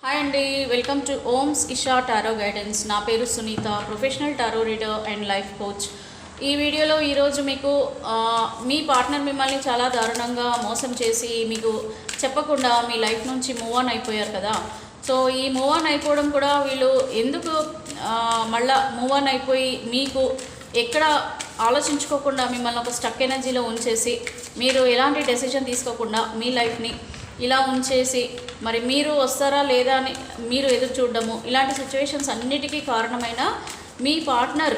Hi అండి, welcome to ఓమ్స్ ఇషా టారో గైడెన్స్. నా పేరు Sunita, professional tarot reader and life coach. ఈ వీడియోలో ఈరోజు మీకు మీ పార్ట్నర్ మిమ్మల్ని చాలా దారుణంగా మోసం చేసి మీకు చెప్పకుండా మీ లైఫ్ నుంచి మూవ్ ఆన్ అయిపోయారు కదా. సో ఈ మూవ్ ఆన్ అయిపోవడం కూడా వీళ్ళు ఎందుకు మళ్ళీ మూవ్ ఆన్ అయిపోయి మీకు ఎక్కడ ఆలోచించుకోకుండా మిమ్మల్ని ఒక స్టక్ ఎనర్జీలో ఉంచేసి మీరు ఎలాంటి డెసిషన్ తీసుకోకుండా మీ లైఫ్ని ఇలా ఉంచేసి మరి మీరు వస్తారా లేదా అని మీరు ఎదురు చూడడము, ఇలాంటి సిచ్యువేషన్స్ అన్నిటికీ కారణమైన మీ పార్ట్నర్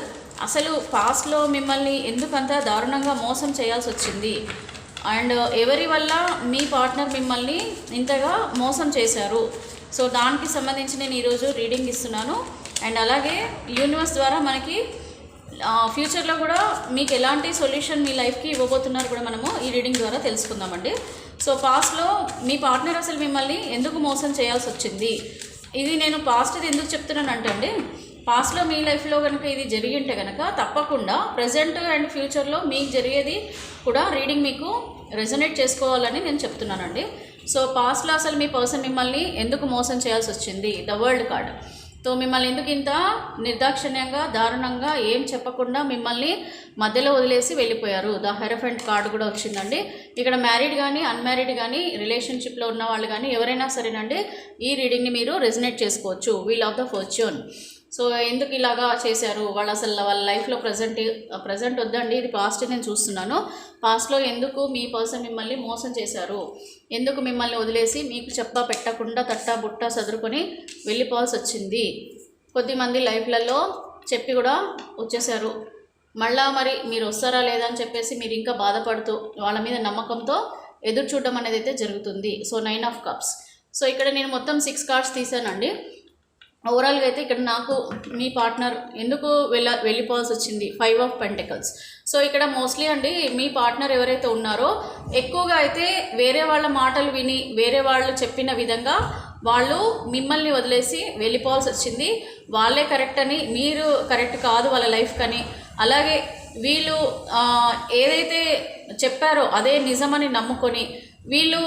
అసలు పాస్ట్లో మిమ్మల్ని ఎందుకంత దారుణంగా మోసం చేయాల్సి వచ్చింది అండ్ ఎవరి వల్ల మీ పార్ట్నర్ మిమ్మల్ని ఇంతగా మోసం చేశారు. సో దానికి సంబంధించి నేను ఈరోజు రీడింగ్ ఇస్తున్నాను. అండ్ అలాగే యూనివర్స్ ద్వారా మనకి ఫ్యూచర్లో కూడా మీకు ఎలాంటి సొల్యూషన్ మీ లైఫ్కి ఇవ్వబోతున్నారు కూడా మనము ఈ రీడింగ్ ద్వారా తెలుసుకుందామండి. సో పాస్ట్లో మీ పార్ట్నర్ అసలు మిమ్మల్ని ఎందుకు మోసం చేయాల్సి వచ్చింది, ఇది నేను పాస్ట్ది ఎందుకు చెప్తున్నానంటే అండి, పాస్ట్లో మీ లైఫ్లో కనుక ఇది జరిగింటే కనుక తప్పకుండా ప్రజెంట్ అండ్ ఫ్యూచర్లో మీకు జరిగేది కూడా రీడింగ్ మీకు రెజొనేట్ చేసుకోవాలని నేను చెప్తున్నానండి. సో పాస్ట్లో అసలు మీ పర్సన్ మిమ్మల్ని ఎందుకు మోసం చేయాల్సి వచ్చింది, ద వరల్డ్ కార్డ్. సో మిమ్మల్ని ఎందుకు ఇంత నిర్దాక్షిణ్యంగా దారుణంగా ఏం చెప్పకుండా మిమ్మల్ని మధ్యలో వదిలేసి వెళ్ళిపోయారు. ద హెరఫెంట్ కార్డు కూడా వచ్చిందండి. ఇక్కడ మ్యారీడ్ కానీ అన్మ్యారీడ్ కానీ రిలేషన్షిప్లో ఉన్న వాళ్ళు కానీ ఎవరైనా సరేనండి ఈ రీడింగ్ని మీరు రెజొనేట్ చేసుకోవచ్చు. Wheel of the fortune. So ఎందుకు ఇలాగా చేశారు వాళ్ళు, అసలు వాళ్ళ లైఫ్లో ప్రజెంట్ వద్దండి, ఇది పాస్ట్ నేను చూస్తున్నాను. పాస్ట్లో ఎందుకు మీ పర్సన్ మిమ్మల్ని మోసం చేశారు, ఎందుకు మిమ్మల్ని వదిలేసి మీకు చెప్పా పెట్టకుండా తట్టా బుట్ట సదురుకొని వెళ్ళిపోవాల్సి వచ్చింది. కొద్దిమంది లైఫ్లలో చెప్పి కూడా వచ్చేసారు, మళ్ళా మరి మీరు వస్తారా లేదా అని చెప్పేసి మీరు ఇంకా బాధపడుతూ వాళ్ళ మీద నమ్మకంతో ఎదురు చూడడం అనేది అయితే జరుగుతుంది. So 9 of cups. సో ఇక్కడ నేను మొత్తం 6 కార్డ్స్ తీసానండి. ఓవరాల్గా అయితే ఇక్కడ నాకు మీ పార్ట్నర్ ఎందుకు వెళ్ళిపోవాల్సి వచ్చింది, 5 ఆఫ్ పెంటికల్స్. సో ఇక్కడ మోస్ట్లీ అండి మీ పార్ట్నర్ ఎవరైతే ఉన్నారో ఎక్కువగా అయితే వేరే వాళ్ళ మాటలు విని వేరే వాళ్ళు చెప్పిన విధంగా వాళ్ళు మిమ్మల్ని వదిలేసి వెళ్ళిపోవాల్సి వచ్చింది. వాళ్ళే కరెక్ట్ అని, మీరు కరెక్ట్ కాదు వాళ్ళ లైఫ్ కని, అలాగే వీళ్ళు ఏదైతే చెప్పారో అదే నిజమని నమ్ముకొని వీళ్ళు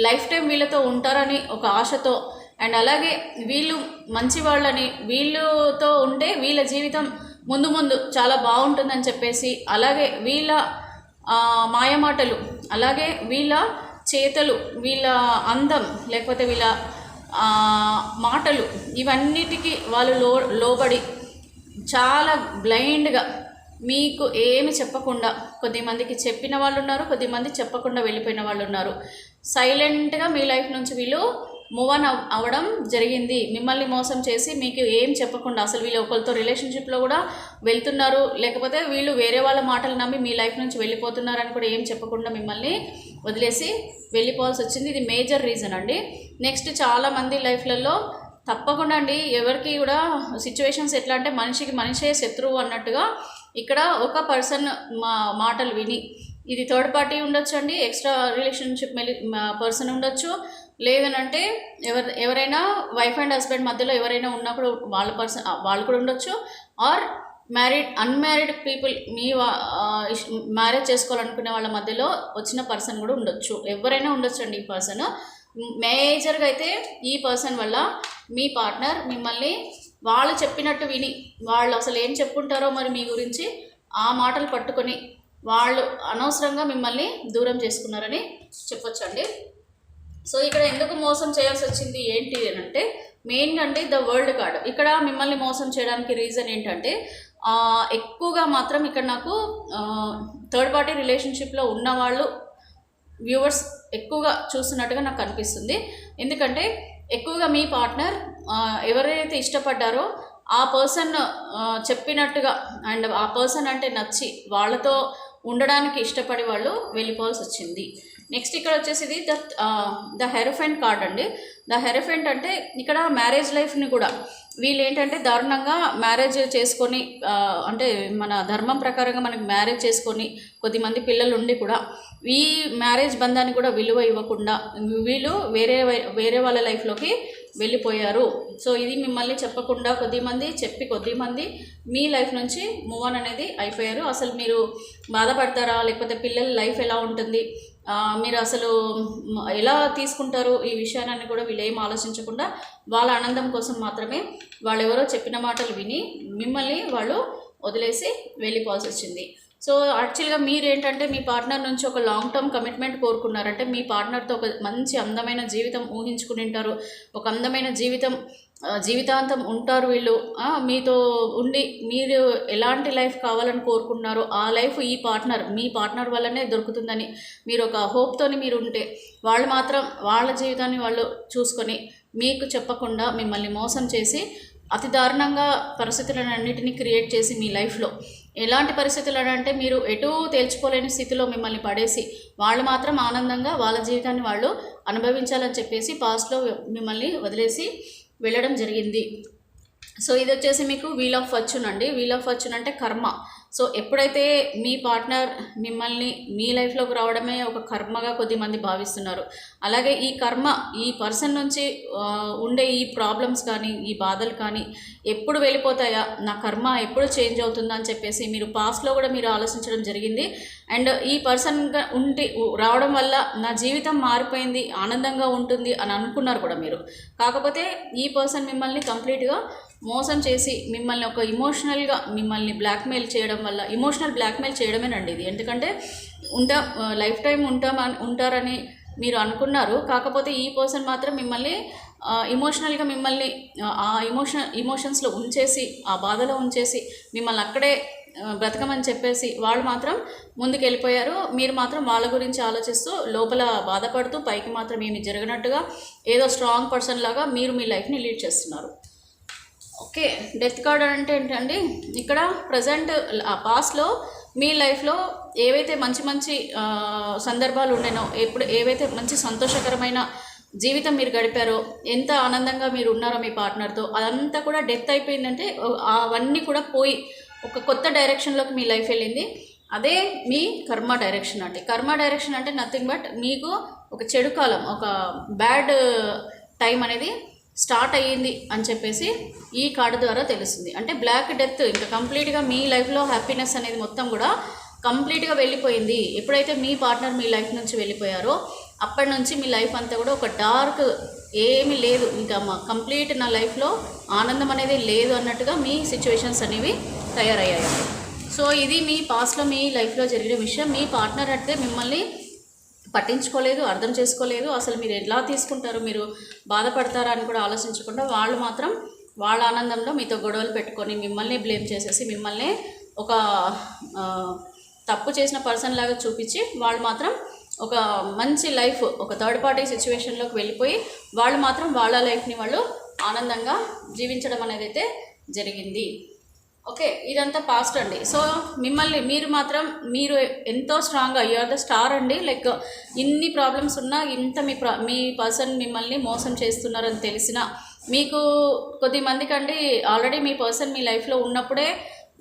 లైఫ్ టైం వీళ్ళతో ఉంటారని ఒక ఆశతో, అండ్ అలాగే వీళ్ళు మంచి వాళ్ళని, వీళ్ళతో ఉంటే వీళ్ళ జీవితం ముందు ముందు చాలా బాగుంటుందని చెప్పేసి, అలాగే వీళ్ళ మాయమాటలు, అలాగే వీళ్ళ చేతలు, వీళ్ళ అందం, లేకపోతే వీళ్ళ మాటలు, ఇవన్నిటికీ వాళ్ళు లోబడి చాలా బ్లైండ్గా మీకు ఏమి చెప్పకుండా, కొద్దిమందికి చెప్పిన వాళ్ళు ఉన్నారు, కొద్దిమంది చెప్పకుండా వెళ్ళిపోయిన వాళ్ళు ఉన్నారు. సైలెంట్గా మీ లైఫ్ నుంచి వీళ్ళు మూవ్ ఆన్ అవ్వడం జరిగింది. మిమ్మల్ని మోసం చేసి మీకు ఏం చెప్పకుండా, అసలు వీళ్ళు ఒకరితో రిలేషన్షిప్లో కూడా వెళ్తున్నారు, లేకపోతే వీళ్ళు వేరే వాళ్ళ మాటలు నమ్మి మీ లైఫ్ నుంచి వెళ్ళిపోతున్నారని కూడా ఏం చెప్పకుండా మిమ్మల్ని వదిలేసి వెళ్ళిపోవాల్సి వచ్చింది. ఇది మేజర్ రీజన్ అండి. నెక్స్ట్ చాలామంది లైఫ్లలో తప్పకుండా అండి ఎవరికి కూడా సిచ్యువేషన్స్ ఎట్లా అంటే మనిషికి మనిషే శత్రువు అన్నట్టుగా ఇక్కడ ఒక పర్సన్ మాటలు విని, ఇది థర్డ్ పార్టీ ఉండొచ్చు అండి, ఎక్స్ట్రా రిలేషన్షిప్ పర్సన్ ఉండొచ్చు, లేదనంటే ఎవరైనా వైఫ్ అండ్ హస్బెండ్ మధ్యలో ఎవరైనా ఉన్నా కూడా వాళ్ళు కూడా ఉండొచ్చు, ఆర్ అన్మ్యారీడ్ పీపుల్ మీ మ్యారేజ్ చేసుకోవాలనుకునే వాళ్ళ మధ్యలో వచ్చిన పర్సన్ కూడా ఉండొచ్చు, ఎవరైనా ఉండొచ్చు అండి. ఈ పర్సన్ మేజర్గా అయితే ఈ పర్సన్ వల్ల మీ పార్ట్నర్ మిమ్మల్ని వాళ్ళు చెప్పినట్టు విని, వాళ్ళు అసలు ఏం చెప్పుంటారో మరి మీ గురించి ఆ మాటలు పట్టుకొని వాళ్ళు అనవసరంగా మిమ్మల్ని దూరం చేసుకున్నారని చెప్పొచ్చండి. సో ఇక్కడ ఎందుకు మోసం చేయాల్సి వచ్చింది ఏంటి అని అంటే మెయిన్గా అండి ద వరల్డ్ కార్డ్. ఇక్కడ మిమ్మల్ని మోసం చేయడానికి రీజన్ ఏంటంటే ఎక్కువగా మాత్రం ఇక్కడ నాకు థర్డ్ పార్టీ రిలేషన్షిప్లో ఉన్నవాళ్ళు వ్యూవర్స్ ఎక్కువగా చూస్తున్నట్టుగా నాకు అనిపిస్తుంది. ఎందుకంటే ఎక్కువగా మీ పార్ట్నర్ ఎవరైతే ఇష్టపడ్డారో ఆ పర్సన్ చెప్పినట్టుగా అండ్ ఆ పర్సన్ అంటే నచ్చి వాళ్ళతో ఉండడానికి ఇష్టపడి వాళ్ళు వెళ్ళిపోవాల్సి వచ్చింది. నెక్స్ట్ ఇక్కడ వచ్చేసి ఇది ద హెరఫెంట్ కార్డ్ అండి. ద హెరఫెంట్ అంటే ఇక్కడ మ్యారేజ్ లైఫ్ని కూడా వీళ్ళు ఏంటంటే దారుణంగా మ్యారేజ్ చేసుకొని, అంటే మన ధర్మం ప్రకారంగా మనకి మ్యారేజ్ చేసుకొని కొద్దిమంది పిల్లలు ఉండి కూడా ఈ మ్యారేజ్ బంధాన్ని కూడా విలువ ఇవ్వకుండా వీళ్ళు వేరే వాళ్ళ లైఫ్లోకి వెళ్ళిపోయారు. సో ఇది మిమ్మల్ని చెప్పకుండా కొద్దిమంది చెప్పి కొద్దిమంది మీ లైఫ్ నుంచి మూవ్ ఆన్ అనేది అయిపోయారు. అసలు మీరు బాధపడతారా, లేకపోతే పిల్లల లైఫ్ ఎలా ఉంటుంది, మీరు అసలు ఎలా తీసుకుంటారు ఈ విషయాన్ని కూడా వీళ్ళు ఏం ఆలోచించకుండా వాళ్ళ ఆనందం కోసం మాత్రమే వాళ్ళు ఎవరో చెప్పిన మాటలు విని మిమ్మల్ని వాళ్ళు వదిలేసి వెళ్ళిపోవాల్సి వచ్చింది. సో యాక్చువల్గా మీరేంటంటే మీ పార్ట్నర్ నుంచి ఒక లాంగ్ టర్మ్ కమిట్మెంట్ కోరుకున్నారంటే మీ పార్ట్నర్తో ఒక మంచి అందమైన జీవితం ఊహించుకుని ఉంటారు. ఒక అందమైన జీవితాంతం ఉంటారు వీళ్ళు. మీతో ఉండి మీరు ఎలాంటి లైఫ్ కావాలని కోరుకున్నారో ఆ లైఫ్ మీ పార్ట్నర్ వల్లనే దొరుకుతుందని మీరు ఒక హోప్తోని మీరు ఉంటే వాళ్ళు మాత్రం వాళ్ళ జీవితాన్ని వాళ్ళు చూసుకొని మీకు చెప్పకుండా మిమ్మల్ని మోసం చేసి అతి దారుణంగా పరిస్థితులన్నిటిని క్రియేట్ చేసి మీ లైఫ్లో ఎలాంటి పరిస్థితులు అంటే మీరు ఎటూ తేల్చుకోలేని స్థితిలో మిమ్మల్ని పడేసి వాళ్ళు మాత్రం ఆనందంగా వాళ్ళ జీవితాన్ని వాళ్ళు అనుభవించాలని చెప్పేసి పాస్ట్లో మిమ్మల్ని వదిలేసి వెళ్ళడం జరిగింది. సో ఇది వచ్చేసి మీకు వీల్ ఆఫ్ ఫార్చ్యూన్ అండి. వీల్ ఆఫ్ ఫార్చ్యూన్ అంటే కర్మ. సో ఎప్పుడైతే మీ పార్ట్నర్ మిమ్మల్ని మీ లైఫ్లోకి రావడమే ఒక కర్మగా కొద్దిమంది భావిస్తున్నారు. అలాగే ఈ కర్మ ఈ పర్సన్ నుంచి ఉండే ఈ ప్రాబ్లమ్స్ కానీ ఈ బాధలు కానీ ఎప్పుడు వెళ్ళిపోతాయా, నా కర్మ ఎప్పుడు చేంజ్ అవుతుందా అని చెప్పేసి మీరు పాస్ట్లో కూడా మీరు ఆలోచించడం జరిగింది. అండ్ ఈ పర్సన్గా రావడం వల్ల నా జీవితం మారిపోయింది, ఆనందంగా ఉంటుంది అని అనుకున్నారు కూడా మీరు. కాకపోతే ఈ పర్సన్ మిమ్మల్ని కంప్లీట్గా మోసం చేసి మిమ్మల్ని ఒక ఇమోషనల్గా మిమ్మల్ని బ్లాక్మెయిల్ చేయడం వల్ల, ఇమోషనల్ బ్లాక్మెయిల్ చేయడమేనండి ఇది. ఎందుకంటే లైఫ్ టైం ఉంటారని మీరు అనుకున్నారు. కాకపోతే ఈ పర్సన్ మాత్రం మిమ్మల్ని ఇమోషనల్గా మిమ్మల్ని ఆ ఇమోషన్స్లో ఉంచేసి ఆ బాధలో ఉంచేసి మిమ్మల్ని అక్కడే బ్రతకమని చెప్పేసి వాళ్ళు మాత్రం ముందుకు వెళ్ళిపోయారు. మీరు మాత్రం వాళ్ళ గురించి ఆలోచిస్తూ లోపల బాధపడుతూ పైకి మాత్రం ఏమి జరగనట్టుగా ఏదో స్ట్రాంగ్ పర్సన్ లాగా మీరు మీ లైఫ్ని లీడ్ చేస్తున్నారు. ఓకే, డెత్ కార్డ్ అంటే ఏంటండి, ఇక్కడ ప్రజెంట్ పాస్ట్లో మీ లైఫ్లో ఏవైతే మంచి సందర్భాలు ఉండేనో, ఏవైతే మంచి సంతోషకరమైన జీవితం మీరు గడిపారో, ఎంత ఆనందంగా మీరు ఉన్నారో మీ పార్ట్నర్తో, అదంతా కూడా డెత్ అయిపోయిందంటే అవన్నీ కూడా పోయి ఒక కొత్త డైరెక్షన్లోకి మీ లైఫ్ వెళ్ళింది. అదే మీ కర్మ డైరెక్షన్ అండి. కర్మ డైరెక్షన్ అంటే నథింగ్ బట్ మీకు ఒక చెడు కాలం, ఒక బ్యాడ్ టైం అనేది స్టార్ట్ అయ్యింది అని చెప్పేసి ఈ కార్డు ద్వారా తెలుస్తుంది. అంటే బ్లాక్ డెత్ ఇంకా కంప్లీట్గా మీ లైఫ్లో హ్యాపీనెస్ అనేది మొత్తం కూడా కంప్లీట్గా వెళ్ళిపోయింది. ఎప్పుడైతే మీ పార్ట్నర్ మీ లైఫ్ నుంచి వెళ్ళిపోయారో అప్పటి నుంచి మీ లైఫ్ అంతా కూడా ఒక డార్క్, ఏమీ లేదు, ఇంకా కంప్లీట్ నా లైఫ్లో ఆనందం అనేది లేదు అన్నట్టుగా మీ సిచ్యువేషన్స్ అనేవి తయారయ్యాయి. సో ఇది మీ పాస్ట్లో మీ లైఫ్లో జరిగిన విషయం. మీ పార్ట్నర్ అంటే మిమ్మల్ని పట్టించుకోలేదు, అర్థం చేసుకోలేదు, అసలు మీరు ఎలా తీసుకుంటారు, మీరు బాధపడతారా అని కూడా ఆలోచించకుండా వాళ్ళు మాత్రం వాళ్ళ ఆనందంలో మీతో గొడవలు పెట్టుకొని మిమ్మల్ని బ్లేమ్ చేసేసి మిమ్మల్ని ఒక తప్పు చేసిన పర్సన్ లాగా చూపించి వాళ్ళు మాత్రం ఒక మంచి లైఫ్, ఒక థర్డ్ పార్టీ సిచ్యువేషన్లోకి వెళ్ళిపోయి వాళ్ళు మాత్రం వాళ్ళ లైఫ్ని వాళ్ళు ఆనందంగా జీవించడం అనేది అయితే జరిగింది. ఓకే, ఇదంతా పాస్ట్ అండి. సో మీరు ఎంతో స్ట్రాంగ్గా యు ఆర్ ద స్టార్ అండి. లైక్ ఇన్ని ప్రాబ్లమ్స్ ఉన్నా ఇంత మీ పర్సన్ మిమ్మల్ని మోసం చేస్తున్నారని తెలిసినా మీకు కొద్దిమందికి అండి ఆల్రెడీ మీ పర్సన్ మీ లైఫ్లో ఉన్నప్పుడే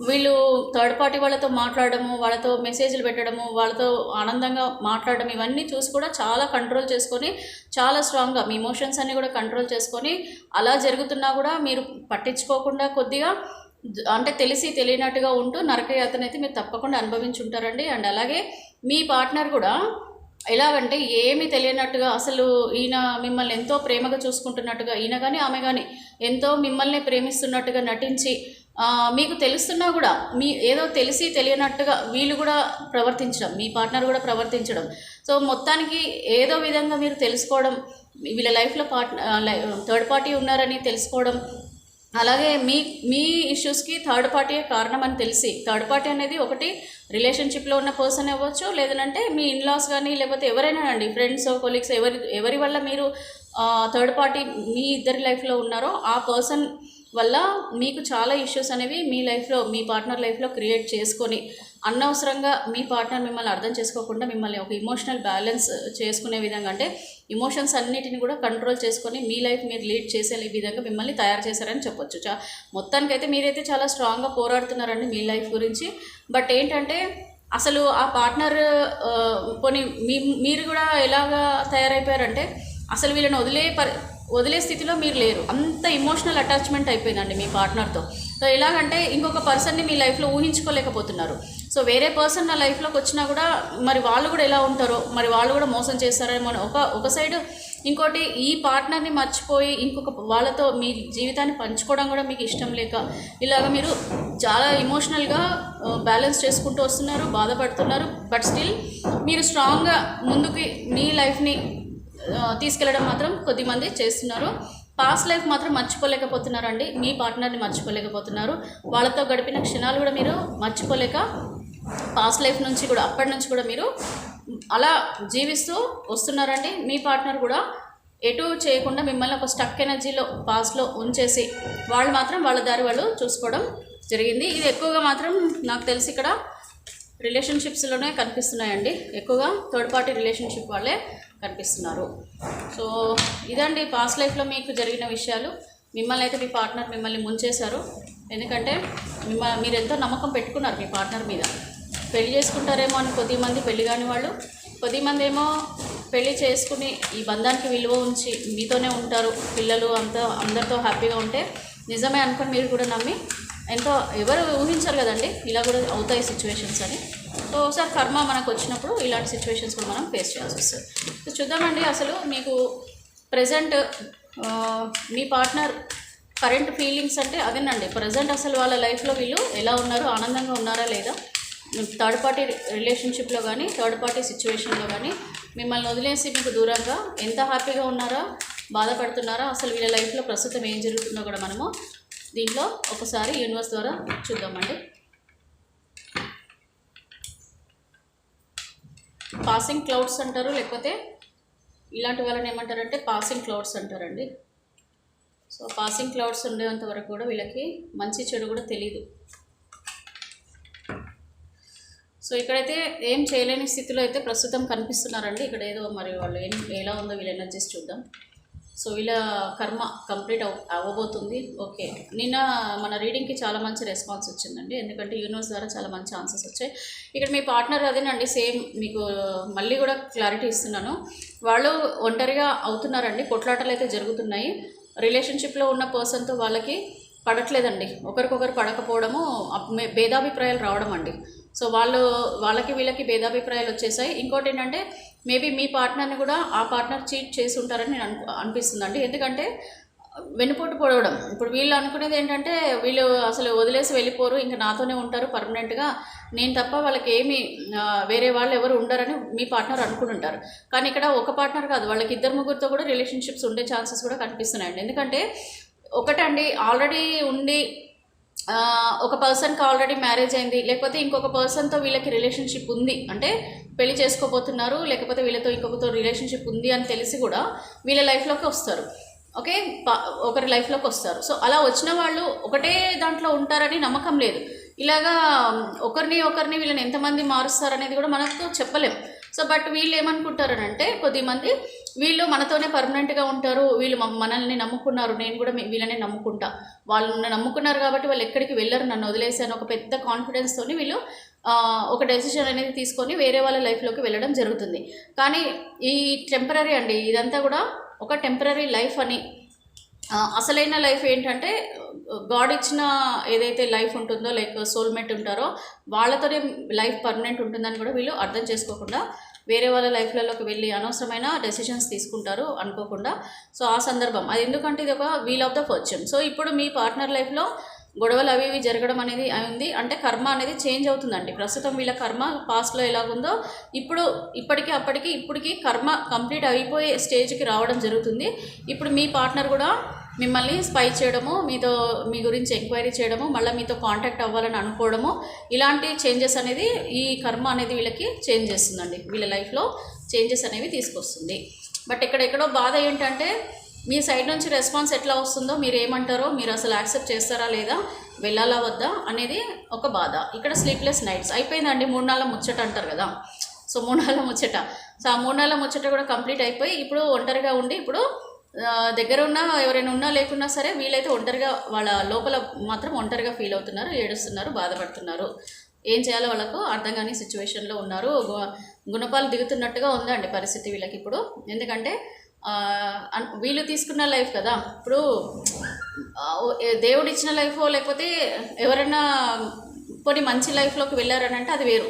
వీళ్ళు థర్డ్ పార్టీ వాళ్ళతో మాట్లాడడము, వాళ్ళతో మెసేజ్లు పెట్టడము, వాళ్ళతో ఆనందంగా మాట్లాడడం, ఇవన్నీ చూసి కూడా చాలా కంట్రోల్ చేసుకొని చాలా స్ట్రాంగ్గా మీ ఇమోషన్స్ అన్నీ కూడా కంట్రోల్ చేసుకొని అలా జరుగుతున్నా కూడా మీరు పట్టించుకోకుండా కొద్దిగా అంటే తెలిసి తెలియనట్టుగా ఉంటూ నరకయాతన అయితే మీరు తప్పకుండా అనుభవించి ఉంటారండి. అండ్ అలాగే మీ పార్ట్నర్ కూడా ఎలాగంటే ఏమీ తెలియనట్టుగా అసలు ఈయన మిమ్మల్ని ఎంతో ప్రేమగా చూసుకుంటున్నట్టుగా ఈయన కానీ ఆమె కానీ ఎంతో మిమ్మల్ని ప్రేమిస్తున్నట్టుగా నటించి మీకు తెలుస్తున్నా కూడా ఏదో తెలిసి తెలియనట్టుగా వీళ్ళు కూడా ప్రవర్తించడం, మీ పార్ట్నర్ కూడా ప్రవర్తించడం. సో మొత్తానికి ఏదో విధంగా మీరు తెలుసుకోవడం, వీళ్ళ లైఫ్లో థర్డ్ పార్టీ ఉన్నారని తెలుసుకోవడం, అలాగే మీ ఇష్యూస్కి థర్డ్ పార్టీయే కారణం అని తెలిసి, థర్డ్ పార్టీ అనేది ఒకటి రిలేషన్షిప్లో ఉన్న పర్సన్ అవ్వచ్చు, లేదంటే మీ ఇన్లాస్ కానీ లేకపోతే ఎవరైనా అండి, ఫ్రెండ్స్ కొలీగ్స్, ఎవరి వల్ల మీరు థర్డ్ పార్టీ మీ ఇద్దరి లైఫ్లో ఉన్నారో ఆ పర్సన్ వల్ల మీకు చాలా ఇష్యూస్ అనేవి మీ లైఫ్లో, మీ పార్ట్నర్ లైఫ్లో క్రియేట్ చేసుకొని అనవసరంగా మీ పార్ట్నర్ మిమ్మల్ని అర్థం చేసుకోకుండా మిమ్మల్ని ఒక ఇమోషనల్ బ్యాలెన్స్ చేసుకునే విధంగా, అంటే ఇమోషన్స్ అన్నిటిని కూడా కంట్రోల్ చేసుకొని మీ లైఫ్ మీరు లీడ్ చేసే విధంగా మిమ్మల్ని తయారు చేశారని చెప్పొచ్చు. మొత్తానికైతే మీరైతే చాలా స్ట్రాంగ్గా పోరాడుతున్నారండి మీ లైఫ్ గురించి. బట్ ఏంటంటే అసలు ఆ పార్ట్నర్ మీరు కూడా ఎలాగా తయారైపోయారంటే అసలు వీళ్ళని వదిలే స్థితిలో మీరు లేరు. అంత ఇమోషనల్ అటాచ్మెంట్ అయిపోయిందండి మీ పార్ట్నర్తో. సో ఎలాగంటే ఇంకొక పర్సన్ని మీ లైఫ్లో ఊహించుకోలేకపోతున్నారు. సో వేరే పర్సన్ నా లైఫ్లోకి వచ్చినా కూడా మరి వాళ్ళు కూడా ఎలా ఉంటారో, మరి వాళ్ళు కూడా మోసం చేస్తారేమో అని ఒక సైడ్. ఇంకోటి, ఈ పార్ట్నర్ని మర్చిపోయి ఇంకొక వాళ్ళతో మీ జీవితాన్ని పంచుకోవడం కూడా మీకు ఇష్టం లేక ఇలాగ మీరు చాలా ఇమోషనల్గా బ్యాలెన్స్ చేసుకుంటూ వస్తున్నారు, బాధపడుతున్నారు. బట్ స్టిల్ మీరు స్ట్రాంగ్గా ముందుకి మీ లైఫ్ని తీసుకెళ్ళడం మాత్రం కొద్దిమంది చేస్తున్నారు. పాస్ట్ లైఫ్ మాత్రం మర్చిపోలేకపోతున్నారండి. మీ పార్ట్నర్ని మర్చిపోలేకపోతున్నారు. వాళ్ళతో గడిపిన క్షణాలు కూడా మీరు మర్చిపోలేక పాస్ట్ లైఫ్ నుంచి కూడా అప్పటి నుంచి కూడా మీరు అలా జీవిస్తూ వస్తున్నారండి. మీ పార్ట్నర్ కూడా ఎటు చేయకుండా మిమ్మల్ని ఒక స్టక్ ఎనర్జీలో పాస్ట్లో ఉంచేసి వాళ్ళు మాత్రం వాళ్ళ దారి వాళ్ళు చూసుకోవడం జరిగింది. ఇది ఎక్కువగా మాత్రం నాకు తెలిసి ఇక్కడ రిలేషన్షిప్స్లోనే కనిపిస్తున్నాయండి. ఎక్కువగా థర్డ్ పార్టీ రిలేషన్షిప్ వాళ్ళే కనిపిస్తున్నారు. సో ఇదండి పాస్ట్ లైఫ్లో మీకు జరిగిన విషయాలు. మిమ్మల్ని అయితే మీ పార్ట్నర్ మిమ్మల్ని ముంచేశారు. ఎందుకంటే మీరు ఎంతో నమ్మకం పెట్టుకున్నారు మీ పార్ట్నర్ మీద. పెళ్లి చేసుకుంటారేమో అని కొద్దిమంది పెళ్లి కాని వాళ్ళు, కొద్దిమంది ఏమో పెళ్లి చేసుకుని ఈ బంధానికి విలువ ఉంచి మీతోనే ఉంటారు, పిల్లలు అంతా అందరితో హ్యాపీగా ఉంటే నిజమే అనుకుని మీరు కూడా నమ్మి ఎంతో ఎవరు ఊహించారు కదండి ఇలా కూడా అవుతాయి సిచ్యువేషన్స్ అని. సో ఒకసారి కర్మ మనకు వచ్చినప్పుడు ఇలాంటి సిచ్యువేషన్స్ కూడా మనం ఫేస్ చేయాల్సి వస్తుంది. సో చూద్దామండి అసలు మీకు ప్రజెంట్ మీ పార్ట్నర్ కరెంట్ ఫీలింగ్స్ అంటే అదేనండి. ప్రజెంట్ అసలు వాళ్ళ లైఫ్లో వీళ్ళు ఎలా ఉన్నారు, ఆనందంగా ఉన్నారా లేదా, థర్డ్ పార్టీ రిలేషన్షిప్లో కానీ థర్డ్ పార్టీ సిచ్యువేషన్లో కానీ మిమ్మల్ని వదిలేసి మీకు దూరంగా ఎంత హ్యాపీగా ఉన్నారా, బాధపడుతున్నారా, అసలు వీళ్ళ లైఫ్లో ప్రస్తుతం ఏం జరుగుతుందో కూడా మనము దీంట్లో ఒకసారి యూనివర్స్ ద్వారా చూద్దామండి. పాసింగ్ క్లౌడ్స్ అంటారు, లేకపోతే ఇలాంటి వాళ్ళని ఏమంటారంటే పాసింగ్ క్లౌడ్స్ అంటారండి. సో పాసింగ్ క్లౌడ్స్ ఉండేంత వరకు కూడా వీళ్ళకి మంచి చెడు కూడా తెలీదు. సో ఇక్కడైతే ఏం చేయలేని స్థితిలో అయితే ప్రస్తుతం కనిపిస్తున్నారండి. ఇక్కడ ఏదో మరి వాళ్ళు ఎలా ఉందో వీళ్ళ ఎనర్జీస్ చూద్దాం. సో వీళ్ళ కర్మ కంప్లీట్ అవ్వబోతుంది. ఓకే, నిన్న మన రీడింగ్కి చాలా మంచి రెస్పాన్స్ వచ్చిందండి. ఎందుకంటే యూనివర్స్ ద్వారా చాలా మంచి ఆన్సర్స్ వచ్చాయి. ఇక్కడ మీ పార్ట్నర్ అదేనండి, సేమ్ మీకు మళ్ళీ కూడా క్లారిటీ ఇస్తున్నాను. వాళ్ళు ఒంటరిగా అవుతున్నారండి, కొట్లాటలు అయితే జరుగుతున్నాయి. రిలేషన్షిప్లో ఉన్న పర్సన్తో వాళ్ళకి పడట్లేదండి, ఒకరికొకరు పడకపోవడము, భేదాభిప్రాయాలు రావడం అండి. సో వాళ్ళకి వీళ్ళకి భేదాభిప్రాయాలు వచ్చేసాయి. ఇంకోటి ఏంటంటే మేబీ మీ పార్ట్నర్ని కూడా ఆ పార్ట్నర్ చీట్ చేసి ఉంటారని నేను అనిపిస్తుందండి. ఎందుకంటే వెనుపోటు పొడవడం. ఇప్పుడు వీళ్ళు అనుకునేది ఏంటంటే వీళ్ళు అసలు వదిలేసి వెళ్ళిపోరు, ఇంకా నాతోనే ఉంటారు పర్మనెంట్గా, నేను తప్ప వాళ్ళకి ఏమి వేరే వాళ్ళు ఎవరు ఉండరని మీ పార్ట్నర్ అనుకుంటుంటారు. కానీ ఇక్కడ ఒక పార్ట్నర్ కాదు, వాళ్ళకి ఇద్దరు ముగ్గురితో కూడా రిలేషన్షిప్స్ ఉండే ఛాన్సెస్ కూడా కనిపిస్తున్నాయండి. ఎందుకంటే ఒకటండి, ఆల్రెడీ ఉండి ఒక పర్సన్కి ఆల్రెడీ మ్యారేజ్ అయింది, లేకపోతే ఇంకొక పర్సన్తో వీళ్ళకి రిలేషన్షిప్ ఉంది అంటే పెళ్లి చేసుకోబోతున్నారు, లేకపోతే వీళ్ళతో ఇంకొకతో రిలేషన్షిప్ ఉంది అని తెలిసి కూడా వీళ్ళ లైఫ్లోకి వస్తారు. ఓకే, ఒకరి లైఫ్లోకి వస్తారు. సో అలా వచ్చిన వాళ్ళు ఒకటే దాంట్లో ఉంటారని నమ్మకం లేదు. ఇలాగా ఒకరిని వీళ్ళని ఎంతమంది మారుస్తారనేది కూడా మనకు చెప్పలేం. సో బట్ వీళ్ళు ఏమనుకుంటారనంటే కొద్దిమంది వీళ్ళు మనతోనే పర్మనెంట్గా ఉంటారు, వీళ్ళు మనల్ని నమ్ముకున్నారు, నేను కూడా వీళ్ళని నమ్ముకుంటా, వాళ్ళు నమ్ముకున్నారు కాబట్టి వాళ్ళు ఎక్కడికి వెళ్ళరు, నన్ను వదిలేసాను ఒక పెద్ద కాన్ఫిడెన్స్తోని వీళ్ళు ఒక డెసిషన్ అనేది తీసుకొని వేరే వాళ్ళ లైఫ్లోకి వెళ్ళడం జరుగుతుంది. కానీ ఈ టెంపరీ అండి, ఇదంతా కూడా ఒక టెంపరీ లైఫ్ అని. అసలైన లైఫ్ ఏంటంటే గాడ్ ఇచ్చిన ఏదైతే లైఫ్ ఉంటుందో, లైక్ సోల్మేట్ ఉంటారో వాళ్ళతోనే లైఫ్ పర్మనెంట్ ఉంటుందని కూడా వీళ్ళు అర్థం చేసుకోకుండా వేరే వాళ్ళ లైఫ్లలోకి వెళ్ళి అనవసరమైన డెసిషన్స్ తీసుకుంటారు అనుకోకుండా. సో ఆ సందర్భం అది, ఎందుకంటే ఇది ఒక wheel of the fortune. So ఇప్పుడు మీ పార్ట్నర్ లైఫ్లో గొడవలు అవి ఇవి జరగడం అనేది ఉంది అంటే కర్మ అనేది చేంజ్ అవుతుందండి. ప్రస్తుతం వీళ్ళ కర్మ పాస్ట్లో ఎలాగుందో ఇప్పటికి కర్మ కంప్లీట్ అయిపోయే స్టేజ్కి రావడం జరుగుతుంది. ఇప్పుడు మీ పార్ట్నర్ కూడా మిమ్మల్ని స్పై చేయడము, మీ గురించి ఎంక్వైరీ చేయడము, మళ్ళీ మీతో కాంటాక్ట్ అవ్వాలని అనుకోవడము, ఇలాంటి చేంజెస్ అనేది ఈ కర్మ అనేది వీళ్ళకి చేంజ్ చేస్తుందండి. వీళ్ళ లైఫ్లో చేంజెస్ అనేవి తీసుకొస్తుంది. బట్ ఎక్కడెక్కడో బాధ ఏంటంటే మీ సైడ్ నుంచి రెస్పాన్స్ ఎట్లా వస్తుందో, మీరు ఏమంటారో, మీరు అసలు యాక్సెప్ట్ చేస్తారా లేదా, వెళ్ళాలా వద్దా అనేది ఒక బాధ. ఇక్కడ స్లీప్లెస్ నైట్స్ అయిపోయిందండి. 3 నెలల ముచ్చట అంటారు కదా, సో 3 నెలల ముచ్చట. సో ఆ 3 నెలల ముచ్చట కూడా కంప్లీట్ అయిపోయి ఇప్పుడు ఒంటరిగా ఉండి, ఇప్పుడు దగ్గర ఉన్న ఎవరైనా ఉన్నా లేకున్నా సరే వీళ్ళైతే ఒంటరిగా వాళ్ళ లోపల మాత్రం ఒంటరిగా ఫీల్ అవుతున్నారు, ఏడుస్తున్నారు, బాధపడుతున్నారు. ఏం చేయాలో వాళ్ళకు అర్థం కాని సిచ్యువేషన్లో ఉన్నారు. గుణపాలు దిగుతున్నట్టుగా ఉందండి పరిస్థితి వీళ్ళకి ఇప్పుడు. ఎందుకంటే వీళ్ళు తీసుకున్న లైఫ్ కదా. ఇప్పుడు దేవుడు ఇచ్చిన లైఫ్ లేకపోతే ఎవరైనా కొన్ని మంచి లైఫ్లోకి వెళ్ళారని అంటే అది వేరు.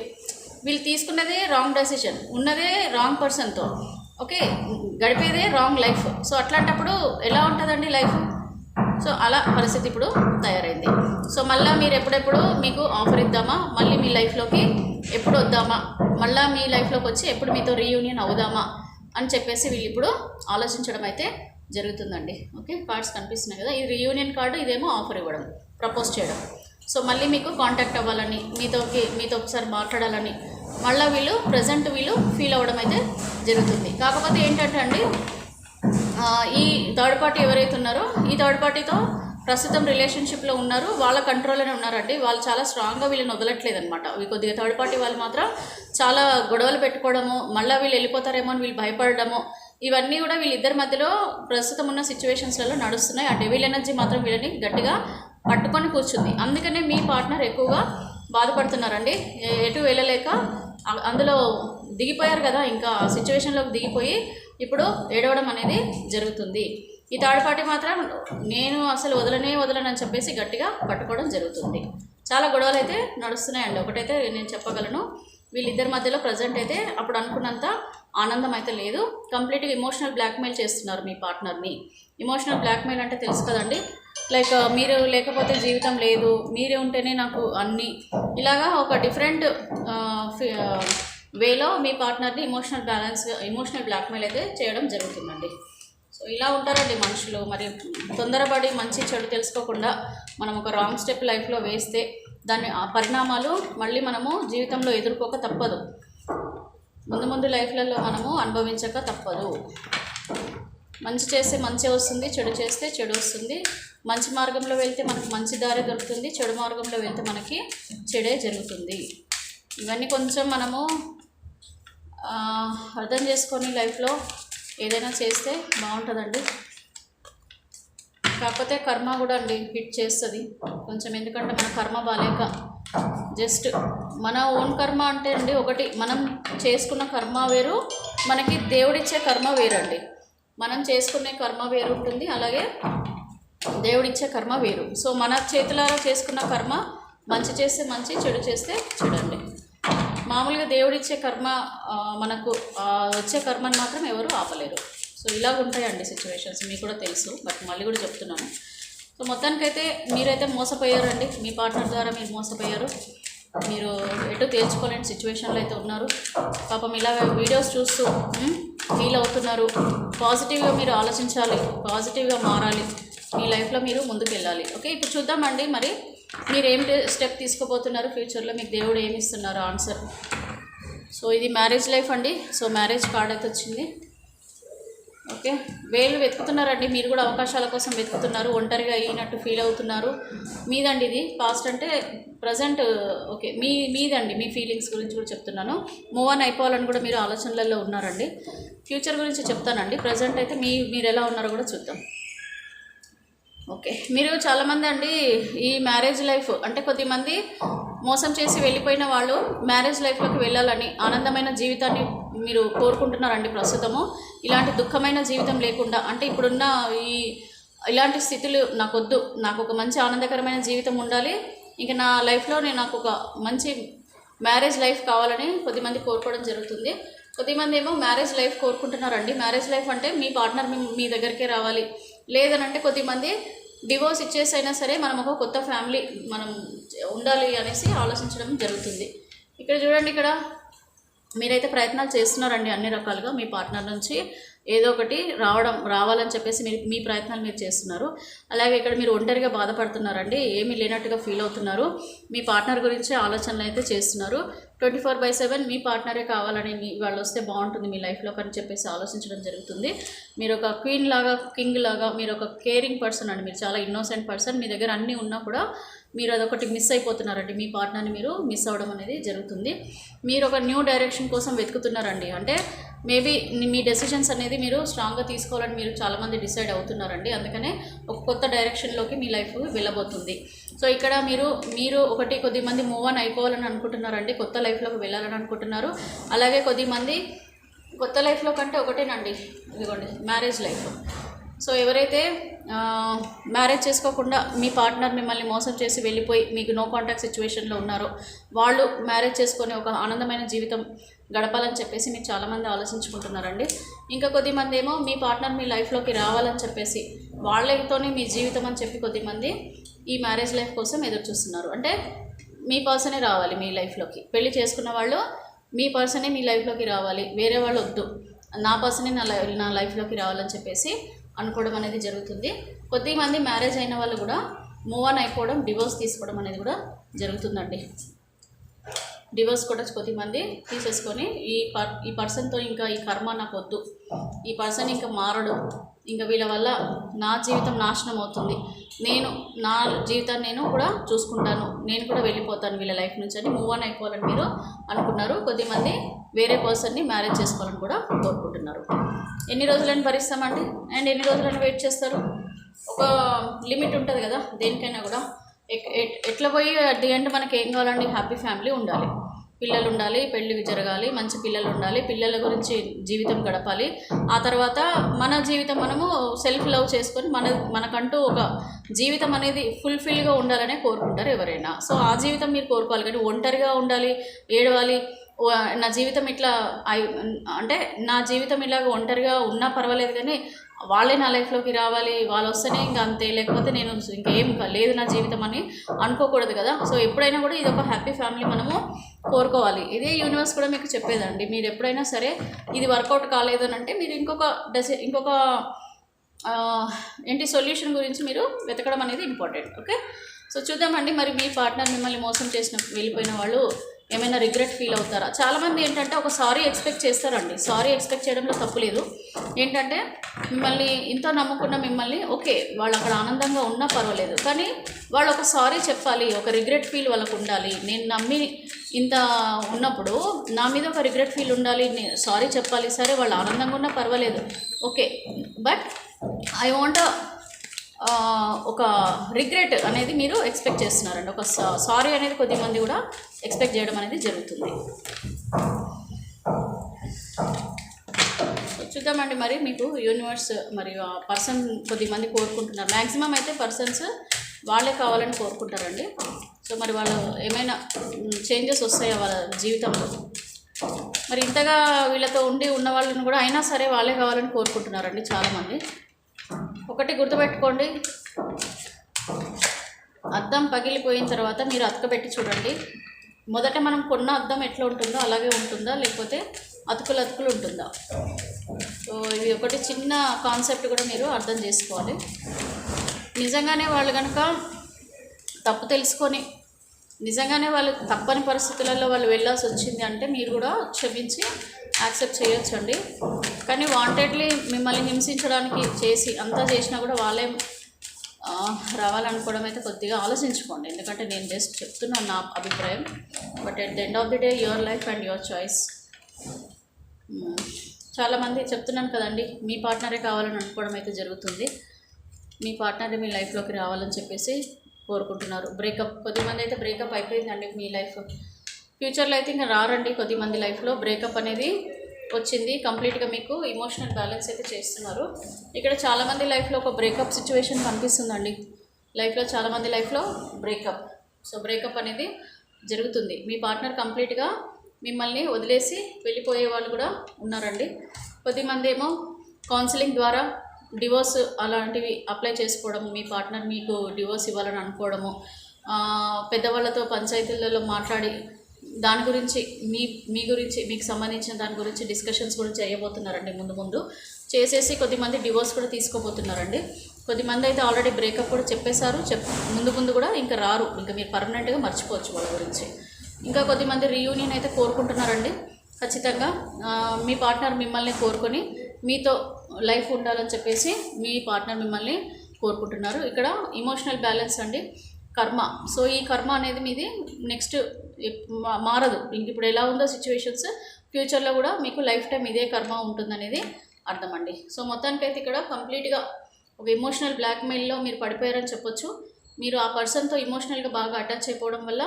వీళ్ళు తీసుకున్నదే రాంగ్ డెసిషన్, ఉన్నదే రాంగ్ పర్సన్తో, ఓకే, గడిపేదే రాంగ్ లైఫ్. సో అట్లాంటప్పుడు ఎలా ఉంటుందండి లైఫ్? సో అలా పరిస్థితి ఇప్పుడు తయారైంది. సో మళ్ళీ మీరు ఎప్పుడెప్పుడు మీకు ఆఫర్ ఇద్దామా, మళ్ళీ మీ లైఫ్లోకి ఎప్పుడు వద్దామా, మళ్ళీ మీ లైఫ్లోకి వచ్చి ఎప్పుడు మీతో రీయూనియన్ అవుదామా అని చెప్పేసి వీళ్ళు ఇప్పుడు ఆలోచించడం అయితే జరుగుతుందండి. ఓకే, కార్డ్స్ కనిపిస్తున్నాయి కదా, ఇది రీయూనియన్ కార్డు, ఇదేమో ఆఫర్ ఇవ్వడం, ప్రపోజ్ చేయడం. సో మళ్ళీ మీకు కాంటాక్ట్ అవ్వాలని, మీతో ఒకసారి మాట్లాడాలని మళ్ళీ వీళ్ళు ఫీల్ అవ్వడం అయితే జరుగుతుంది. కాకపోతే ఏంటంటే అండి, ఈ థర్డ్ పార్టీ ఎవరైతే ఉన్నారో ఈ థర్డ్ పార్టీతో ప్రస్తుతం రిలేషన్షిప్లో ఉన్నారు, వాళ్ళ కంట్రోల్లోనే ఉన్నారండి. వాళ్ళు చాలా స్ట్రాంగ్గా వీళ్ళని వదలట్లేదు అనమాట. కొద్దిగా థర్డ్ పార్టీ వాళ్ళు మాత్రం చాలా గొడవలు పెట్టుకోవడము, మళ్ళీ వీళ్ళు వెళ్ళిపోతారేమో అని వీళ్ళు భయపడము, ఇవన్నీ కూడా వీళ్ళిద్దరి మధ్యలో ప్రస్తుతం ఉన్న సిచ్యువేషన్స్లలో నడుస్తున్నాయి. ఆ డెవిల్ ఎనర్జీ మాత్రం వీళ్ళని గట్టిగా పట్టుకొని కూర్చుంది. అందుకనే మీ పార్ట్నర్ ఎక్కువగా బాధపడుతున్నారండి, ఎటు వెళ్ళలేక అందులో దిగిపోయారు కదా, ఇంకా సిచ్యువేషన్లోకి దిగిపోయి ఇప్పుడు ఏడవడం అనేది జరుగుతుంది. ఈ థర్డ్ పార్టీ మాత్రం నేను అసలు వదలనని చెప్పేసి గట్టిగా పట్టుకోవడం జరుగుతుంది. చాలా గొడవలు అయితే నడుస్తున్నాయండి. ఒకటైతే నేను చెప్పగలను, వీళ్ళిద్దరి మధ్యలో ప్రజెంట్ అయితే అప్పుడు అనుకున్నంత ఆనందం అయితే లేదు. కంప్లీట్గా ఇమోషనల్ బ్లాక్మెయిల్ చేస్తున్నారు మీ పార్ట్నర్ని. ఇమోషనల్ బ్లాక్మెయిల్ అంటే తెలుసు కదండి, లైక్ మీరు లేకపోతే జీవితం లేదు, మీరే ఉంటేనే నాకు అన్నీ, ఇలాగా ఒక డిఫరెంట్ వేలో మీ పార్ట్నర్ని ఇమోషనల్ బ్లాక్మెయిల్ అయితే చేయడం జరుగుతుందండి. సో ఇలా ఉంటారండి మనుషులు. మరి తొందరపడి మంచి చెడు తెలుసుకోకుండా మనం ఒక రాంగ్ స్టెప్ లైఫ్లో వేస్తే దాని పరిణామాలు మళ్ళీ మనము జీవితంలో ఎదుర్కోక తప్పదు, ముందు లైఫ్లలో మనము అనుభవించక తప్పదు. మంచి చేస్తే మంచి వస్తుంది, చెడు చేస్తే చెడు వస్తుంది. మంచి మార్గంలో వెళ్తే మనకు మంచి దారి దొరుకుతుంది, చెడు మార్గంలో వెళ్తే మనకి చెడే జరుగుతుంది. ఇవన్నీ కొంచెం మనము అర్థం చేసుకొని లైఫ్లో ఏదైనా చేస్తే బాగుంటుందండి. కాకపోతే కర్మ కూడా అండి హిట్ చేస్తుంది కొంచెం, ఎందుకంటే మన కర్మ బాలేక జస్ట్ మన ఓన్ కర్మ అంటే అండి, ఒకటి మనం చేసుకున్న కర్మ వేరు, మనకి దేవుడిచ్చే కర్మ వేరండి. మనం చేసుకునే కర్మ వేరు ఉంటుంది, అలాగే దేవుడిచ్చే కర్మ వేరు. సో మన చేతులారా చేసుకున్న కర్మ మంచి చేస్తే మంచి, చెడు చేస్తే చెడండి. మామూలుగా దేవుడిచ్చే కర్మ మనకు వచ్చే కర్మని మాత్రం ఎవరు ఆపలేరు. సో ఇలాగ ఉంటాయండి సిచ్యువేషన్స్, మీకు కూడా తెలుసు, బట్ మళ్ళీ కూడా చెప్తున్నాను. సో మొత్తానికైతే మీరైతే మోసపోయారండి, మీ పార్ట్నర్ ద్వారా మీరు మోసపోయారు. మీరు ఎటు తేల్చుకోలేని సిచ్యువేషన్లో అయితే ఉన్నారు. పాపం ఇలాగ వీడియోస్ చూస్తూ ఫీల్ అవుతున్నారు. పాజిటివ్గా మీరు ఆలోచించాలి, పాజిటివ్గా మారాలి, మీ లైఫ్లో మీరు ముందుకు వెళ్ళాలి. ఓకే, ఇప్పుడు చూద్దామండి మరి మీరు ఏం స్టెప్ తీసుకోబోతున్నారు ఫ్యూచర్లో, మీకు దేవుడు ఏమి ఇస్తున్నారు ఆన్సర్. సో ఇది మ్యారేజ్ లైఫ్ అండి. సో మ్యారేజ్ కార్డ్ అయితే వచ్చింది. ఓకే, వేళ్ళు వెతుకుతున్నారండి, మీరు కూడా అవకాశాల కోసం వెతుకుతున్నారు, ఒంటరిగా అయినట్టు ఫీల్ అవుతున్నారు. మీదండి ఇది, పాస్ట్ అంటే ప్రజెంట్. ఓకే, మీదండి, మీ ఫీలింగ్స్ గురించి కూడా చెప్తున్నాను. మూవ్ ఆన్ అయిపోవాలని కూడా మీరు ఆలోచనలలో ఉన్నారండి. ఫ్యూచర్ గురించి చెప్తానండి. ప్రజెంట్ అయితే మీరు ఎలా ఉన్నారో కూడా చూద్దాం. ఓకే, మీరు చాలామంది అండి ఈ మ్యారేజ్ లైఫ్ అంటే కొద్దిమంది మోసం చేసి వెళ్ళిపోయిన వాళ్ళు మ్యారేజ్ లైఫ్లోకి వెళ్ళాలని ఆనందమైన జీవితాన్ని మీరు కోరుకుంటున్నారండి. ప్రస్తుతము ఇలాంటి దుఃఖమైన జీవితం లేకుండా, అంటే ఇప్పుడున్న ఇలాంటి స్థితులు నాకొద్దు, నాకు ఒక మంచి ఆనందకరమైన జీవితం ఉండాలి, ఇంకా నా లైఫ్లో నాకు ఒక మంచి మ్యారేజ్ లైఫ్ కావాలని కొద్దిమంది కోరుకోవడం జరుగుతుంది. కొద్దిమంది ఏమో మ్యారేజ్ లైఫ్ కోరుకుంటున్నారండి. మ్యారేజ్ లైఫ్ అంటే మీ పార్ట్నర్ మీ దగ్గరికే రావాలి, లేదనంటే కొద్దిమంది డివోర్స్ ఇచ్చేసైనా సరే మనం ఒక కొత్త ఫ్యామిలీ మనం ఉండాలి అనేసి ఆలోచించడం జరుగుతుంది. ఇక్కడ చూడండి, ఇక్కడ మీరైతే ప్రయత్నాలు చేస్తున్నారండి అన్ని రకాలుగా. మీ పార్ట్నర్ నుంచి ఏదో ఒకటి రావాలని చెప్పేసి మీ ప్రయత్నాలు మీరు చేస్తున్నారు. అలాగే ఇక్కడ మీరు ఒంటరిగా బాధపడుతున్నారండి, ఏమీ లేనట్టుగా ఫీల్ అవుతున్నారు. మీ పార్ట్నర్ గురించి ఆలోచనలు అయితే చేస్తున్నారు. 24/7 మీ పార్ట్నరే కావాలని, వాళ్ళు వస్తే బాగుంటుంది మీ లైఫ్లోకి అని చెప్పేసి ఆలోచించడం జరుగుతుంది. మీరు ఒక క్వీన్ లాగా, కింగ్ లాగా, మీరు ఒక కేరింగ్ పర్సన్ అండి, మీరు చాలా ఇన్నోసెంట్ పర్సన్. మీ దగ్గర అన్నీ ఉన్నా కూడా మీరు అదొకటి మిస్ అయిపోతున్నారండి, మీ పార్ట్నర్ని మీరు మిస్ అవ్వడం అనేది జరుగుతుంది. మీరు ఒక న్యూ డైరెక్షన్ కోసం వెతుకుతున్నారండి, అంటే మేబీ మీ డెసిషన్స్ అనేది మీరు స్ట్రాంగ్గా తీసుకోవాలని మీరు చాలామంది డిసైడ్ అవుతున్నారండి. అందుకనే ఒక కొత్త డైరెక్షన్లోకి మీ లైఫ్ వెళ్ళబోతుంది. సో ఇక్కడ మీరు కొద్దిమంది మూవ్ ఆన్ అయిపోవాలని అనుకుంటున్నారండి, కొత్త లైఫ్లోకి వెళ్ళాలని అనుకుంటున్నారు. అలాగే కొద్దిమంది కొత్త లైఫ్లో కంటే ఒకటేనండి, ఇదిగోండి మ్యారేజ్ లైఫ్. సో ఎవరైతే మ్యారేజ్ చేసుకోకుండా మీ పార్ట్నర్ మిమ్మల్ని మోసం చేసి వెళ్ళిపోయి మీకు నో కాంటాక్ట్ సిచ్యువేషన్లో ఉన్నారో వాళ్ళు మ్యారేజ్ చేసుకొని ఒక ఆనందమైన జీవితం గడపాలని చెప్పేసి మీరు చాలామంది ఆలోచించుకుంటున్నారండి. ఇంకా కొద్దిమంది ఏమో మీ పార్ట్నర్ మీ లైఫ్లోకి రావాలని చెప్పేసి వాళ్ళతోనే మీ జీవితం అని చెప్పి కొద్దిమంది ఈ మ్యారేజ్ లైఫ్ కోసం ఎదురు చూస్తున్నారు. అంటే మీ పర్సనే రావాలి మీ లైఫ్లోకి, పెళ్లి చేసుకున్న వాళ్ళు మీ పర్సనే మీ లైఫ్లోకి రావాలి, వేరే వాళ్ళు వద్దు, నా పర్సనే నా లైఫ్లోకి రావాలని చెప్పేసి అనుకోవడం అనేది జరుగుతుంది. కొద్దిమంది మ్యారేజ్ అయిన వాళ్ళు కూడా మూవ్ ఆన్ అయిపోవడం, డివోర్స్ తీసుకోవడం అనేది కూడా జరుగుతుందండి. డివోర్స్ కూడా కొద్దిమంది తీసేసుకొని ఈ పర్సన్తో ఇంకా ఈ కర్మ నాకు వద్దు, ఈ పర్సన్ ఇంకా మారడు, ఇంకా వీళ్ళ వల్ల నా జీవితం నాశనం అవుతుంది, నేను నా జీవితాన్ని నేను కూడా చూసుకుంటాను, నేను కూడా వెళ్ళిపోతాను వీళ్ళ లైఫ్ నుంచి అని మూవ్ ఆన్ అయిపోవాలని మీరు అనుకున్నారు. కొద్దిమంది వేరే పర్సన్ని మ్యారేజ్ చేసుకోవాలని కూడా కోరుకుంటున్నారు. ఎన్ని రోజులని భరిస్తామండి అండ్ ఎన్ని రోజులని వెయిట్ చేస్తారు? ఒక లిమిట్ ఉంటుంది కదా దేనికైనా కూడా. ఎట్లా పోయి అట్ ది ఎండ్ మనకి ఏం కావాలండి? హ్యాపీ ఫ్యామిలీ ఉండాలి, పిల్లలు ఉండాలి, పెళ్ళి జరగాలి, మంచి పిల్లలు ఉండాలి, పిల్లల గురించి జీవితం గడపాలి. ఆ తర్వాత మన జీవితం మనము సెల్ఫ్ లవ్ చేసుకొని మనకంటూ ఒక జీవితం అనేది ఫుల్ఫిల్గా ఉండాలనే కోరుకుంటారు ఎవరైనా. సో ఆ జీవితం మీరు కోరుకోవాలి, కానీ ఒంటరిగా ఉండాలి, ఏడవాలి, నా జీవితం ఇట్లా అంటే నా జీవితం ఇలాగ ఒంటరిగా ఉన్నా పర్వాలేదు కానీ వాళ్ళే నా లైఫ్లోకి రావాలి, వాళ్ళు వస్తేనే ఇంకా అంతే, లేకపోతే నేను ఇంకేం లేదు నా జీవితం అని అనుకోకూడదు కదా. సో ఎప్పుడైనా కూడా ఇది ఒక హ్యాపీ ఫ్యామిలీ మనము కోరుకోవాలి. ఇదే యూనివర్స్ కూడా మీకు చెప్పేదండి. మీరు ఎప్పుడైనా సరే ఇది వర్కౌట్ కాలేదు అని అంటే మీరు ఇంకొక సొల్యూషన్ గురించి మీరు వెతకడం అనేది ఇంపార్టెంట్. ఓకే, సో చూద్దామండి. మరి మీ పార్ట్నర్ మిమ్మల్ని మోసం చేసిన వెళ్ళిపోయిన వాళ్ళు ఏమైనా రిగ్రెట్ ఫీల్ అవుతారా? చాలామంది ఏంటంటే ఒక సారీ ఎక్స్పెక్ట్ చేస్తారండి. సారీ ఎక్స్పెక్ట్ చేయడంలో తప్పు లేదు. ఏంటంటే మిమ్మల్ని ఇంత నమ్ముకున్న మిమ్మల్ని ఓకే వాళ్ళు అక్కడ ఆనందంగా ఉన్నా పర్వాలేదు, కానీ వాళ్ళు ఒక సారీ చెప్పాలి, ఒక రిగ్రెట్ ఫీల్ వాళ్ళకు ఉండాలి. నేను నమ్మి ఇంత ఉన్నప్పుడు నా మీద ఒక రిగ్రెట్ ఫీల్ ఉండాలి, సారీ చెప్పాలి. సరే వాళ్ళు ఆనందంగా ఉన్నా పర్వాలేదు, ఓకే, బట్ ఐ వాంట్ ఒక రిగ్రెట్ అనేది మీరు ఎక్స్పెక్ట్ చేస్తున్నారండి. ఒక సారీ అనేది కొద్దిమంది కూడా ఎక్స్పెక్ట్ చేయడం అనేది జరుగుతుంది. చూద్దామండి మరి మీకు యూనివర్స్ మరియు ఆ పర్సన్ కొద్దిమంది కోరుకుంటున్నారు. మ్యాక్సిమం అయితే పర్సన్స్ వాళ్ళే కావాలని కోరుకుంటారండి. సో మరి వాళ్ళు ఏమైనా చేంజెస్ వస్తాయా వాళ్ళ జీవితంలో? మరి ఇంతగా వీళ్ళతో ఉన్న వాళ్ళని కూడా అయినా సరే వాళ్ళే కావాలని కోరుకుంటున్నారండి చాలామంది. ఒకటి గుర్తుపెట్టుకోండి, అద్దం పగిలిపోయిన తర్వాత మీరు అతకబెట్టి చూడండి. మొదట మనం కొన్న అద్దం ఎట్లా ఉంటుందో అలాగే ఉంటుందా, లేకపోతే అతుకులు ఉంటుందా? సో ఇది ఒకటి చిన్న కాన్సెప్ట్ కూడా మీరు అర్థం చేసుకోవాలి. నిజంగానే వాళ్ళు కనుక తప్పు తెలుసుకొని నిజంగానే వాళ్ళు తప్పని పరిస్థితులలో వాళ్ళు వెళ్ళాల్సి వచ్చింది అంటే మీరు కూడా క్షమించి యాక్సెప్ట్ చేయొచ్చండి. కానీ వాంటెడ్లీ మిమ్మల్ని హింసించడానికి చేసి అంతా చేసినా కూడా వాళ్ళే రావాలనుకోవడం అయితే కొద్దిగా ఆలోచించుకోండి. ఎందుకంటే నేను జస్ట్ చెప్తున్నాను నా అభిప్రాయం. But at the end of the day your life and your choice. చాలామంది చెప్తున్నాను కదండి, మీ పార్ట్నరే కావాలని అనుకోవడం అయితే జరుగుతుంది. మీ పార్ట్నరే మీ లైఫ్లోకి రావాలని చెప్పేసి కోరుకుంటున్నారు. బ్రేకప్, కొద్దిమంది అయితే బ్రేకప్ అయిపోయిందండి మీ లైఫ్. ఫ్యూచర్లో అయితే ఇంకా రారండి. కొద్దిమంది లైఫ్లో బ్రేకప్ అనేది వచ్చింది. కంప్లీట్గా మీకు ఇమోషనల్ బ్యాలెన్స్ అయితే చేస్తున్నారు. ఇక్కడ చాలామంది లైఫ్లో ఒక బ్రేకప్ సిచ్యువేషన్ కనిపిస్తుందండి. లైఫ్లో చాలామంది లైఫ్లో బ్రేకప్. సో బ్రేకప్ అనేది జరుగుతుంది. మీ పార్ట్నర్ కంప్లీట్గా మిమ్మల్ని వదిలేసి వెళ్ళిపోయే వాళ్ళు కూడా ఉన్నారండి. కొద్దిమంది ఏమో కౌన్సిలింగ్ ద్వారా డివోర్స్ అలాంటివి అప్లై చేసుకోవడము, మీ పార్ట్నర్ మీకు డివోర్స్ ఇవ్వాలని అనుకోవడము, పెద్దవాళ్ళతో పంచాయతీలలో మాట్లాడి దాని గురించి మీ గురించి మీకు సంబంధించిన దాని గురించి డిస్కషన్స్ కూడా చేయబోతున్నారండి. ముందు చేసేసి కొద్దిమంది డివోర్స్ కూడా తీసుకోబోతున్నారండి. కొద్దిమంది అయితే ఆల్రెడీ బ్రేకప్ కూడా చెప్పేశారు. ముందు కూడా ఇంకా రారు, ఇంకా మీరు పర్మనెంట్గా మర్చిపోవచ్చు వాళ్ళ గురించి. ఇంకా కొద్దిమంది రీయూనియన్ అయితే కోరుకుంటున్నారండి. ఖచ్చితంగా మీ పార్ట్నర్ మిమ్మల్ని కోరుకొని మీతో లైఫ్ ఉండాలని చెప్పేసి మీ పార్ట్నర్ మిమ్మల్ని కోరుకుంటున్నారు. ఇక్కడ ఇమోషనల్ బ్యాలెన్స్ అండి, కర్మ. సో ఈ కర్మ అనేది మీది నెక్స్ట్ మారదు. ఇప్పుడు ఎలా ఉందో సిచ్యువేషన్స్ ఫ్యూచర్లో కూడా మీకు లైఫ్ టైం ఇదే కర్మ ఉంటుందనేది అర్థం అండి. సో మొత్తానికైతే ఇక్కడ కంప్లీట్గా ఒక ఇమోషనల్ బ్లాక్మెయిల్లో మీరు పడిపోయారని చెప్పొచ్చు. మీరు ఆ పర్సన్తో ఇమోషనల్గా బాగా అటాచ్ అయిపోవడం వల్ల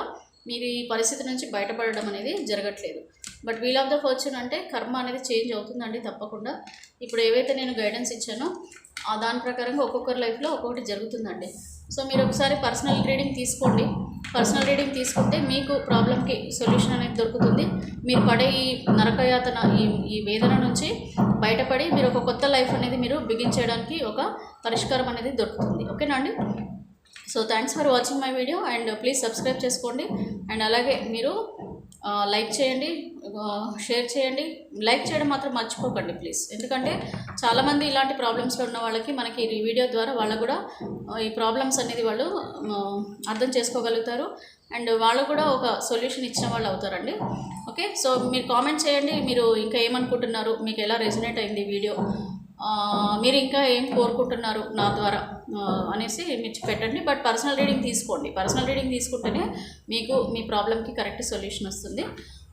మీరు ఈ పరిస్థితి నుంచి బయటపడడం అనేది జరగట్లేదు. But wheel of the fortune అంటే కర్మ అనేది చేంజ్ అవుతుందండి తప్పకుండా. ఇప్పుడు ఏవైతే నేను గైడెన్స్ ఇచ్చానో దాని ప్రకారంగా ఒక్కొక్కరి లైఫ్లో ఒక్కొక్కటి జరుగుతుందండి. సో మీరు ఒకసారి పర్సనల్ రీడింగ్ తీసుకోండి. పర్సనల్ రీడింగ్ తీసుకుంటే మీకు ప్రాబ్లంకి సొల్యూషన్ అనేది దొరుకుతుంది. మీరు పడే ఈ నరకయాతన ఈ వేదన నుంచి బయటపడి మీరు ఒక కొత్త లైఫ్ అనేది మీరు బిగిన్ చేయడానికి ఒక పరిష్కారం అనేది దొరుకుతుంది. ఓకేనా అండి? So thanks for watching my video and please subscribe చేసుకోండి. అండ్ అలాగే మీరు లైక్ చేయండి, షేర్ చేయండి. లైక్ చేయడం మాత్రం మర్చిపోకండి ప్లీజ్. ఎందుకంటే చాలామంది ఇలాంటి ప్రాబ్లమ్స్లో ఉన్న వాళ్ళకి మనకి ఈ వీడియో ద్వారా వాళ్ళకు కూడా ఈ ప్రాబ్లమ్స్ అనేది వాళ్ళు అర్థం చేసుకోగలుగుతారు అండ్ వాళ్ళు కూడా ఒక సొల్యూషన్ ఇచ్చిన వాళ్ళు అవుతారండి. ఓకే, సో మీరు కామెంట్ చేయండి. మీరు ఇంకా ఏమనుకుంటున్నారు, మీకు ఎలా రెజొనేట్ అయింది వీడియో, మీరు ఇంకా ఏం కోరుకుంటున్నారు నా ద్వారా అనేసి మీరు పెట్టండి. బట్ పర్సనల్ రీడింగ్ తీసుకోండి. పర్సనల్ రీడింగ్ తీసుకుంటేనే మీకు మీ ప్రాబ్లంకి కరెక్ట్ సొల్యూషన్ వస్తుంది.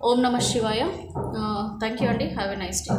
ఓం నమః శివాయ. థ్యాంక్ యూ అండి. Have a nice day.